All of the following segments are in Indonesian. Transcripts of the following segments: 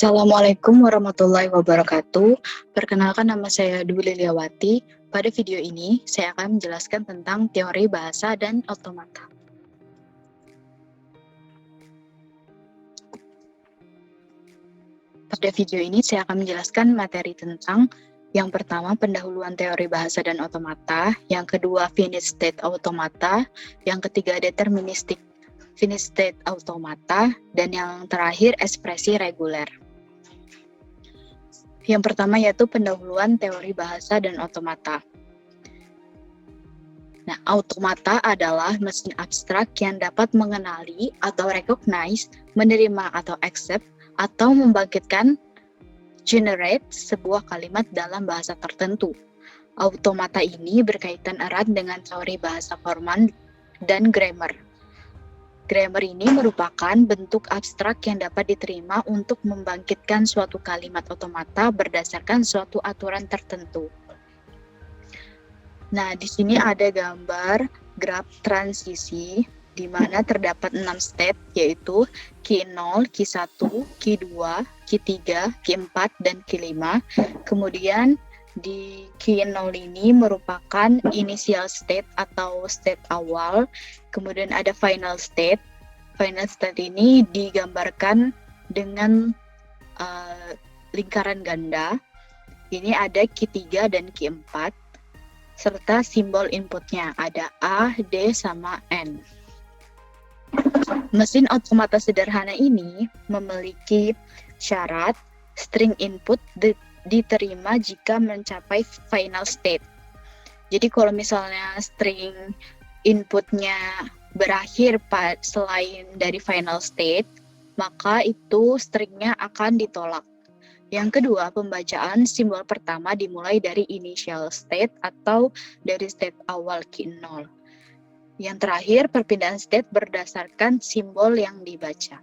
Assalamualaikum warahmatullahi wabarakatuh. Perkenalkan, nama saya Dwi Liliawati. Pada video ini, saya akan menjelaskan tentang teori bahasa dan otomata. Pada video ini, saya akan menjelaskan materi tentang yang pertama, pendahuluan teori bahasa dan otomata, yang kedua, finite state automata, yang ketiga, deterministic finite state automata, dan yang terakhir, ekspresi reguler. Yang pertama yaitu pendahuluan teori bahasa dan otomata. Nah, automata adalah mesin abstrak yang dapat mengenali atau recognize, menerima atau accept, atau membangkitkan, generate sebuah kalimat dalam bahasa tertentu. Automata ini berkaitan erat dengan teori bahasa formal dan grammar. Grammar ini merupakan bentuk abstrak yang dapat diterima untuk membangkitkan suatu kalimat otomata berdasarkan suatu aturan tertentu. Nah, di sini ada gambar graf transisi di mana terdapat 6 step, yaitu Q0, Q1, Q2, Q3, Q4, dan Q5. Kemudian di Q0 ini merupakan initial state atau state awal, kemudian ada final state. Final state ini digambarkan dengan lingkaran ganda. Ini ada Q3 dan Q4, serta simbol inputnya, ada A, D, sama N. Mesin otomata sederhana ini memiliki syarat string input diterima jika mencapai final state. Jadi kalau misalnya string inputnya berakhir selain dari final state, maka itu stringnya akan ditolak. Yang kedua, pembacaan simbol pertama dimulai dari initial state atau dari state awal Q0. Yang terakhir, perpindahan state berdasarkan simbol yang dibaca.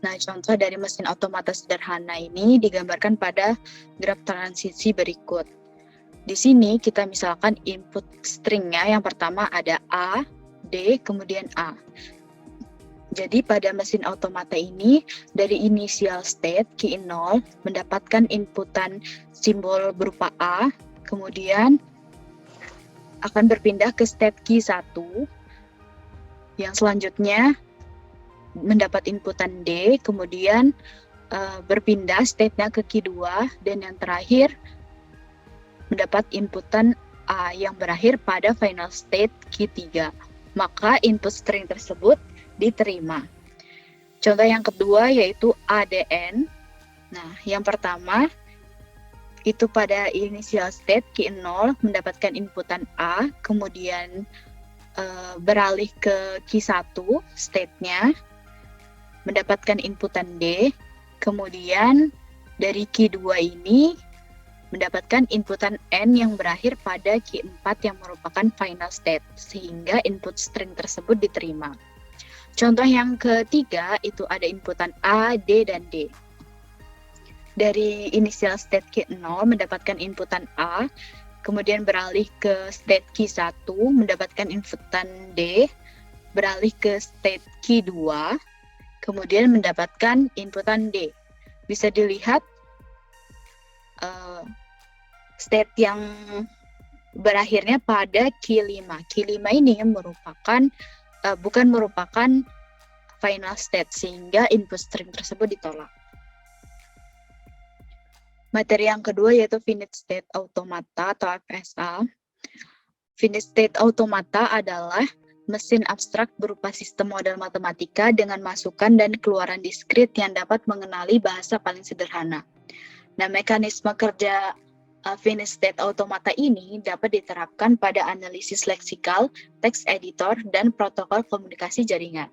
Nah, contoh dari mesin otomata sederhana ini digambarkan pada graf transisi berikut. Di sini kita misalkan input stringnya yang pertama ada A, D, kemudian A. Jadi pada mesin otomata ini dari initial state Q0 mendapatkan inputan simbol berupa A, kemudian akan berpindah ke state Q1 yang selanjutnya mendapat inputan D, kemudian berpindah state-nya ke Q2, dan yang terakhir mendapat inputan A yang berakhir pada final state Q3. Maka input string tersebut diterima. Contoh yang kedua yaitu ADN. Nah, yang pertama itu pada initial state Q0 mendapatkan inputan A, kemudian beralih ke Q1 state-nya mendapatkan inputan D, kemudian dari Q2 ini mendapatkan inputan N yang berakhir pada Q4 yang merupakan final state, sehingga input string tersebut diterima. Contoh yang ketiga itu ada inputan A, D, dan D. Dari initial state Q0 mendapatkan inputan A, kemudian beralih ke state Q1 mendapatkan inputan D, beralih ke state Q2, kemudian mendapatkan inputan D. Bisa dilihat state yang berakhirnya pada Q5. Q5 ini bukan merupakan final state, sehingga input string tersebut ditolak. Materi yang kedua yaitu finite state automata atau FSA. Finite state automata adalah mesin abstrak berupa sistem model matematika dengan masukan dan keluaran diskrit yang dapat mengenali bahasa paling sederhana. Nah, mekanisme kerja finite state automata ini dapat diterapkan pada analisis leksikal, teks editor, dan protokol komunikasi jaringan.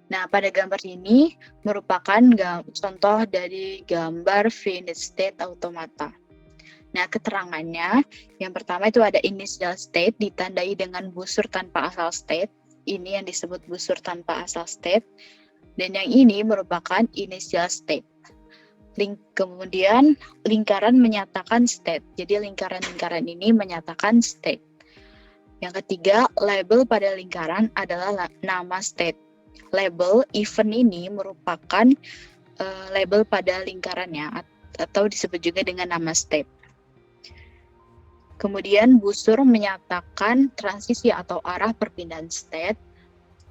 Nah, pada gambar ini merupakan contoh dari gambar finite state automata. Nah, keterangannya, yang pertama itu ada initial state ditandai dengan busur tanpa asal state. Ini yang disebut busur tanpa asal state. Dan yang ini merupakan initial state. Kemudian lingkaran menyatakan state. Jadi lingkaran-lingkaran ini menyatakan state. Yang ketiga, label pada lingkaran adalah nama state. label event ini merupakan label pada lingkarannya atau disebut juga dengan nama state. Kemudian busur menyatakan transisi atau arah perpindahan state.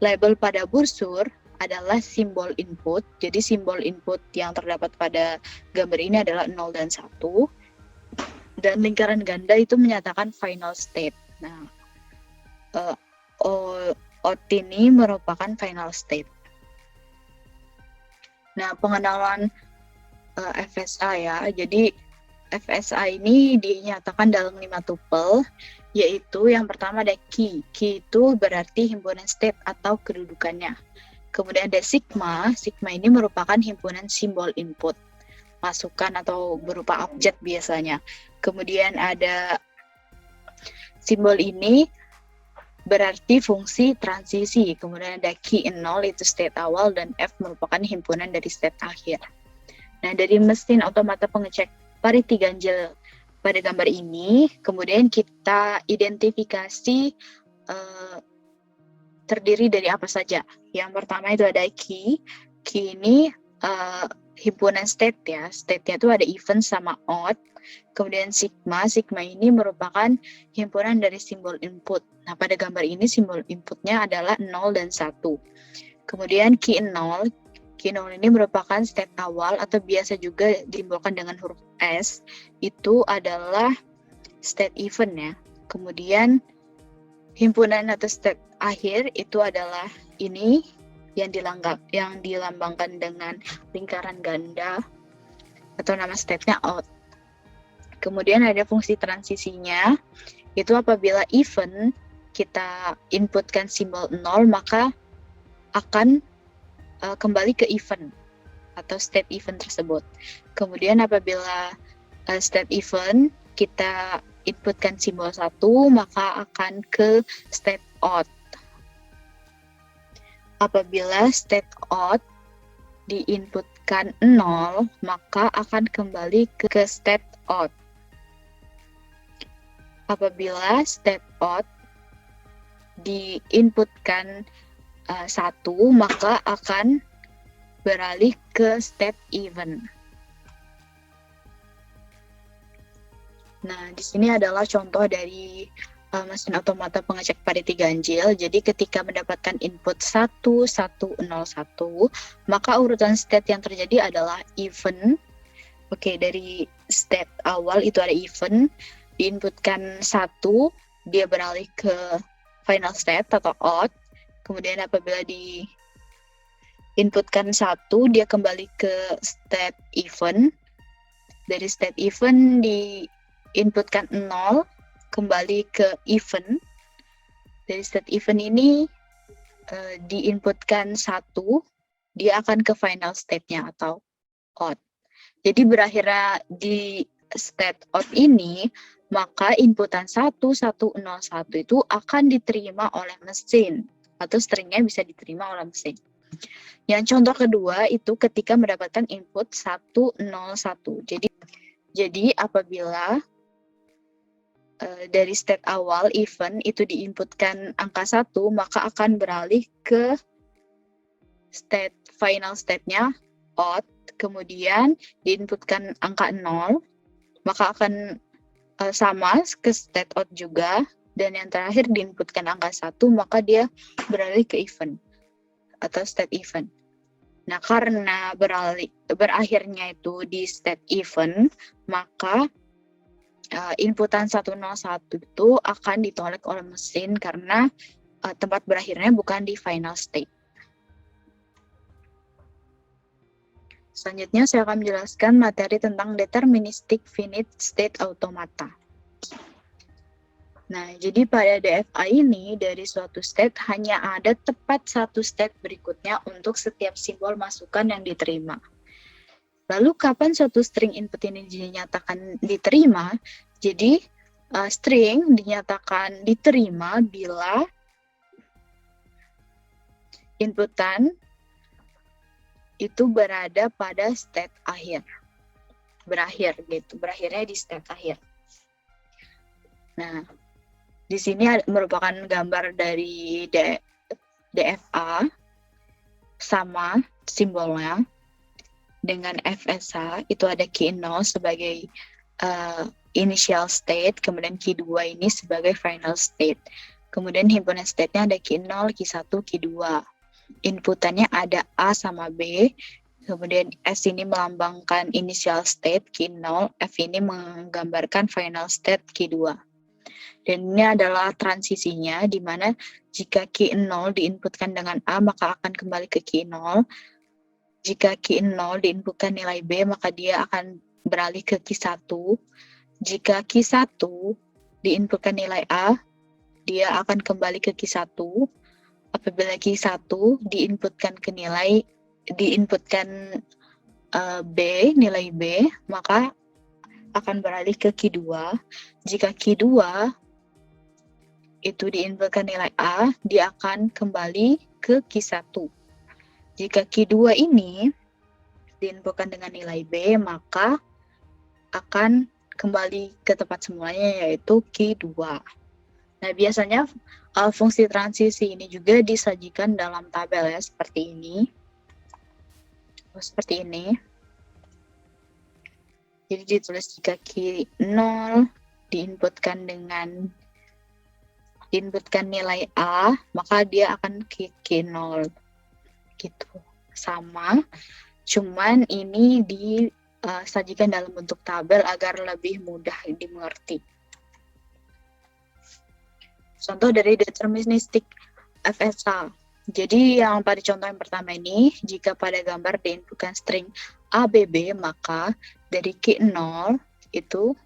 Label pada busur adalah simbol input. Jadi simbol input yang terdapat pada gambar ini adalah 0 dan 1. Dan lingkaran ganda itu menyatakan final state. Nah, OT ini merupakan final state. Nah, pengenalan FSA ya. Jadi FSA ini dinyatakan dalam 5 tupel, yaitu yang pertama ada key. Key itu berarti himpunan state atau kedudukannya. Kemudian ada sigma. Sigma ini merupakan himpunan simbol input, masukan atau berupa objek biasanya. Kemudian ada simbol ini berarti fungsi transisi. Kemudian ada key 0 itu state awal dan F merupakan himpunan dari state akhir. Nah, dari mesin otomata pengecek pariti ganjil pada gambar ini, kemudian kita identifikasi terdiri dari apa saja. Yang pertama itu ada key. Key ini himpunan state ya. State-nya itu ada even sama odd. Kemudian sigma. Sigma ini merupakan himpunan dari simbol input. Nah, pada gambar ini simbol inputnya adalah 0 dan 1. Kemudian key 0. Key 0 ini merupakan state awal atau biasa juga disimbolkan dengan huruf S. Itu adalah state event ya. Kemudian himpunan atau state akhir itu adalah ini yang dilambangkan dengan lingkaran ganda atau nama state-nya out. Kemudian ada fungsi transisinya, itu apabila event kita inputkan simbol 0 maka akan kembali ke event atau state event tersebut. Kemudian apabila state event kita inputkan simbol 1 maka akan ke state out. Apabila state out diinputkan 0 maka akan kembali ke state out. Apabila state out diinputkan 1 maka akan beralih ke state event. Nah, di sini adalah contoh dari mesin otomata pengecek pariti ganjil. Jadi ketika mendapatkan input 1101, maka urutan state yang terjadi adalah event. Oke, dari state awal itu ada event, diinputkan 1, dia beralih ke final state atau odd. Kemudian apabila diinputkan 1, dia kembali ke state event. Dari state event diinputkan 0, kembali ke event. Dari state event ini diinputkan 1, dia akan ke final state-nya atau odd. Jadi berakhirnya di state odd ini, maka inputan 1101 itu akan diterima oleh mesin atau stringnya bisa diterima oleh mesin. Yang contoh kedua itu ketika mendapatkan input 101. Jadi apabila dari state awal event itu diinputkan angka 1, maka akan beralih ke state final state-nya odd, kemudian diinputkan angka 0, maka akan sama ke state odd juga, dan yang terakhir diinputkan angka 1, maka dia beralih ke event atau state event. Nah, karena berakhirnya itu di state event, maka inputan 101 itu akan ditolak oleh mesin karena tempat berakhirnya bukan di final state. Selanjutnya saya akan menjelaskan materi tentang deterministic finite state automata. Nah, jadi pada DFA ini dari suatu state hanya ada tepat satu state berikutnya untuk setiap simbol masukan yang diterima. Lalu kapan suatu string input ini dinyatakan diterima? Jadi string dinyatakan diterima bila inputan itu berada pada state akhir. Berakhirnya di state akhir. Nah, di sini merupakan gambar dari DFA. sama simbolnya dengan FSH, itu ada key 0 sebagai initial state, kemudian key 2 ini sebagai final state. Kemudian himpunan state-nya ada key 0, key 1, key 2. Inputannya ada A sama B, kemudian S ini melambangkan initial state, key 0, F ini menggambarkan final state, key 2. Dan ini adalah transisinya, di mana jika key 0 diinputkan dengan A, maka akan kembali ke key 0. Jika key 0 diinputkan nilai B, maka dia akan beralih ke key 1. Jika key 1 diinputkan nilai A, dia akan kembali ke key 1. Apabila key 1 diinputkan B, nilai B, maka akan beralih ke key 2. Jika key 2 itu diinputkan nilai A, dia akan kembali ke key 1. Jika key 2 ini diinputkan dengan nilai B, maka akan kembali ke tempat semulanya, yaitu key 2. Nah, biasanya fungsi transisi ini juga disajikan dalam tabel ya, seperti ini. Jadi ditulis jika key 0 diinputkan nilai A, maka dia akan key 0. Gitu. Sama, cuman ini disajikan dalam bentuk tabel agar lebih mudah dimengerti. Contoh dari deterministik FSH. Jadi yang pada contoh yang pertama ini, jika pada gambar diinputkan string ABB, maka dari key 0 itu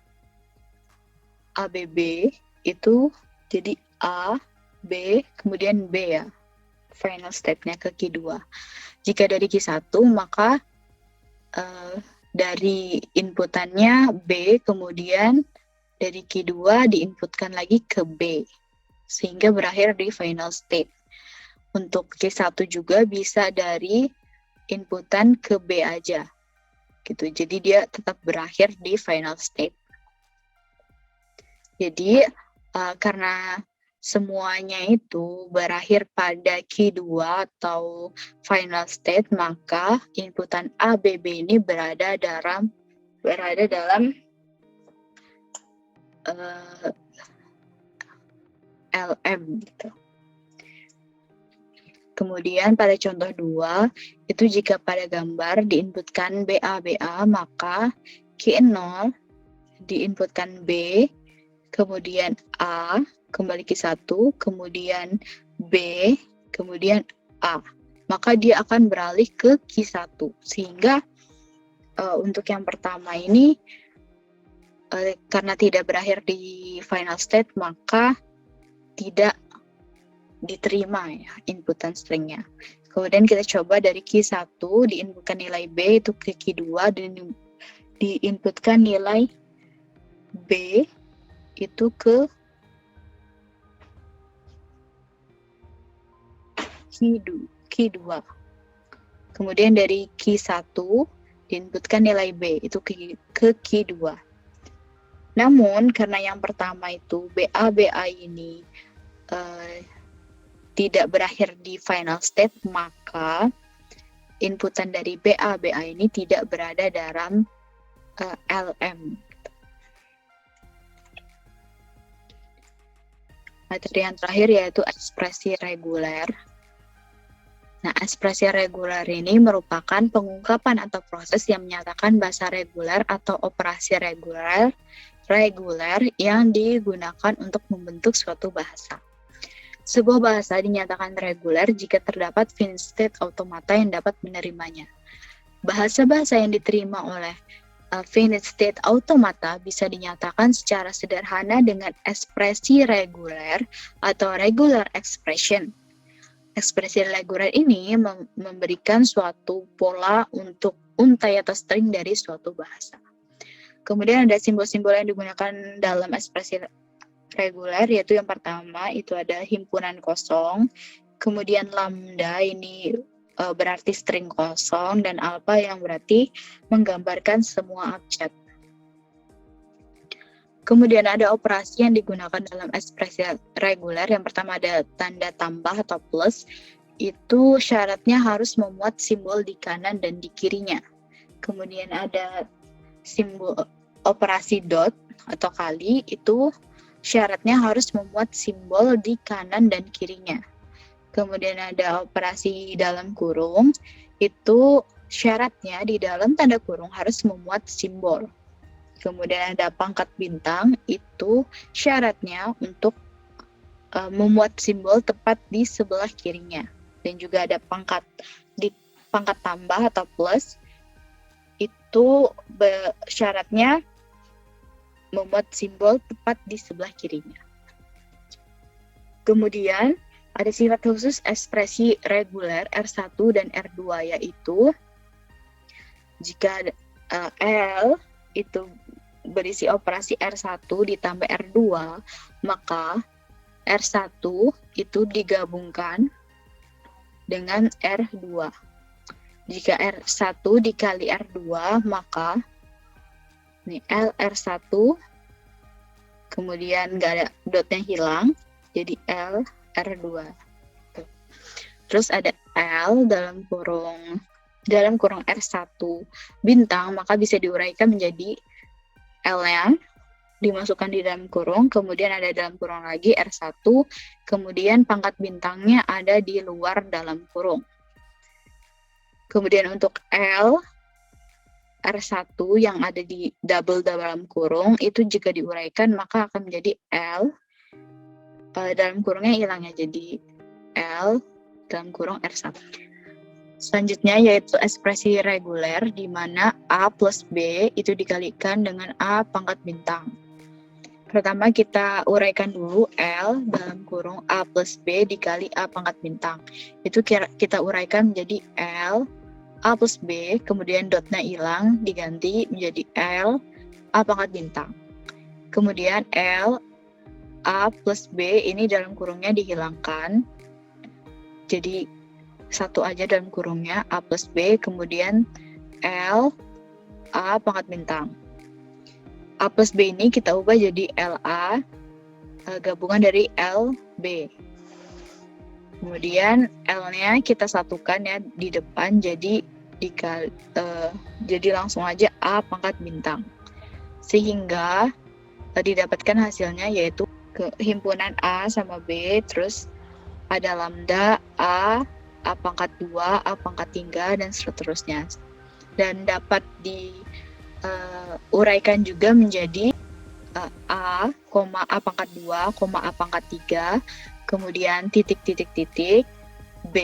ABB itu jadi A, B, kemudian B ya. Final step-nya ke key 2. Jika dari key 1, maka dari inputannya B, kemudian dari key 2 diinputkan lagi ke B, sehingga berakhir di final state. Untuk key 1 juga bisa dari inputan ke B aja. Gitu. Jadi dia tetap berakhir di final state. Jadi karena semuanya itu berakhir pada key 2 atau final state, maka inputan ABB ini berada dalam LM gitu. Kemudian pada contoh 2, itu jika pada gambar diinputkan BA, maka key 0 diinputkan B, kemudian A, kembali ke 1, kemudian B, kemudian A. Maka dia akan beralih ke key 1. Sehingga untuk yang pertama ini, karena tidak berakhir di final state, maka tidak diterima ya inputan stringnya. Kemudian kita coba dari key 1 diinputkan nilai B, itu ke key 2, dan diinputkan nilai B itu ke key 2. Kemudian dari key 1 diinputkan nilai B itu ke key 2. Namun karena yang pertama itu BA ini tidak berakhir di final state, maka inputan dari BA ini tidak berada dalam LM. Materi yang terakhir yaitu ekspresi reguler. Nah, ekspresi reguler ini merupakan pengungkapan atau proses yang menyatakan bahasa reguler atau operasi reguler yang digunakan untuk membentuk suatu bahasa. Sebuah bahasa dinyatakan reguler jika terdapat finite state automata yang dapat menerimanya. Bahasa-bahasa yang diterima oleh finite state automata bisa dinyatakan secara sederhana dengan ekspresi reguler atau regular expression. Ekspresi reguler ini memberikan suatu pola untuk untai atau string dari suatu bahasa. Kemudian ada simbol-simbol yang digunakan dalam ekspresi reguler, yaitu yang pertama itu ada himpunan kosong, kemudian lambda ini berarti string kosong, dan alpha yang berarti menggambarkan semua abjad. Kemudian ada operasi yang digunakan dalam ekspresi reguler. Yang pertama ada tanda tambah atau plus, itu syaratnya harus memuat simbol di kanan dan di kirinya. Kemudian ada simbol operasi dot atau kali, itu syaratnya harus memuat simbol di kanan dan kirinya. Kemudian ada operasi dalam kurung, itu syaratnya di dalam tanda kurung harus memuat simbol. Kemudian ada pangkat bintang, itu syaratnya untuk memuat simbol tepat di sebelah kirinya. Dan juga ada pangkat tambah atau plus, itu syaratnya memuat simbol tepat di sebelah kirinya. Kemudian ada sifat khusus ekspresi reguler R1 dan R2, yaitu jika L itu berisi operasi R1 ditambah R2, maka R1 itu digabungkan dengan R2. Jika R1 dikali R2, maka ini L R1, kemudian nggak ada dotnya hilang, jadi L R2. Terus ada L dalam kurung R1 bintang, maka bisa diuraikan menjadi L-nya dimasukkan di dalam kurung, kemudian ada dalam kurung lagi R1, kemudian pangkat bintangnya ada di luar dalam kurung. Kemudian untuk L R1 yang ada di double dalam kurung, itu jika diuraikan maka akan menjadi L, dalam kurungnya hilangnya jadi L dalam kurung R1. Selanjutnya yaitu ekspresi reguler, di mana A plus B itu dikalikan dengan A pangkat bintang. Pertama kita uraikan dulu L dalam kurung A plus B dikali A pangkat bintang. Itu kita uraikan menjadi L A plus B, kemudian dotnya hilang, diganti menjadi L A pangkat bintang. Kemudian L A plus B ini dalam kurungnya dihilangkan, jadi satu aja dalam kurungnya A plus B, kemudian L A pangkat bintang. A plus B ini kita ubah jadi LA, gabungan dari LB. Kemudian L-nya kita satukan ya di depan, jadi langsung aja A pangkat bintang. Sehingga didapatkan hasilnya yaitu himpunan A sama B, terus ada lambda A pangkat 2, A pangkat 3, dan seterusnya. Dan dapat diuraikan juga menjadi A, A pangkat 2, A pangkat 3, kemudian titik, B,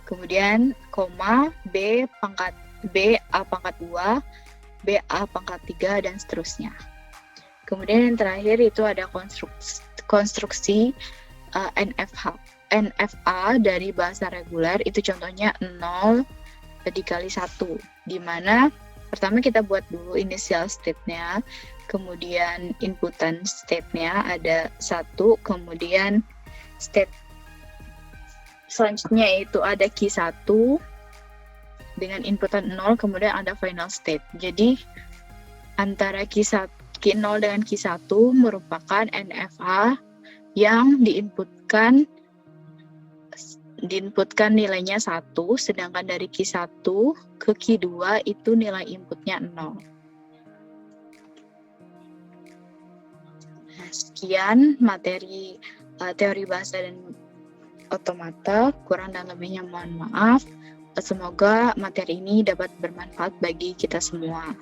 kemudian koma, B A pangkat 2, B A pangkat 3, dan seterusnya. Kemudian yang terakhir itu ada konstruksi NFA dari bahasa reguler, itu contohnya 0 dikali 1, di mana pertama kita buat dulu initial state-nya, kemudian inputan state-nya ada 1, kemudian state selanjutnya itu ada key 1 dengan inputan 0, kemudian ada final state. Jadi antara key 0 dengan key 1 merupakan NFA yang diinputkan nilainya 1, sedangkan dari key 1 ke key 2 itu nilai inputnya 0. Nah, sekian materi teori bahasa dan otomata, kurang dan lebihnya mohon maaf. Semoga materi ini dapat bermanfaat bagi kita semua.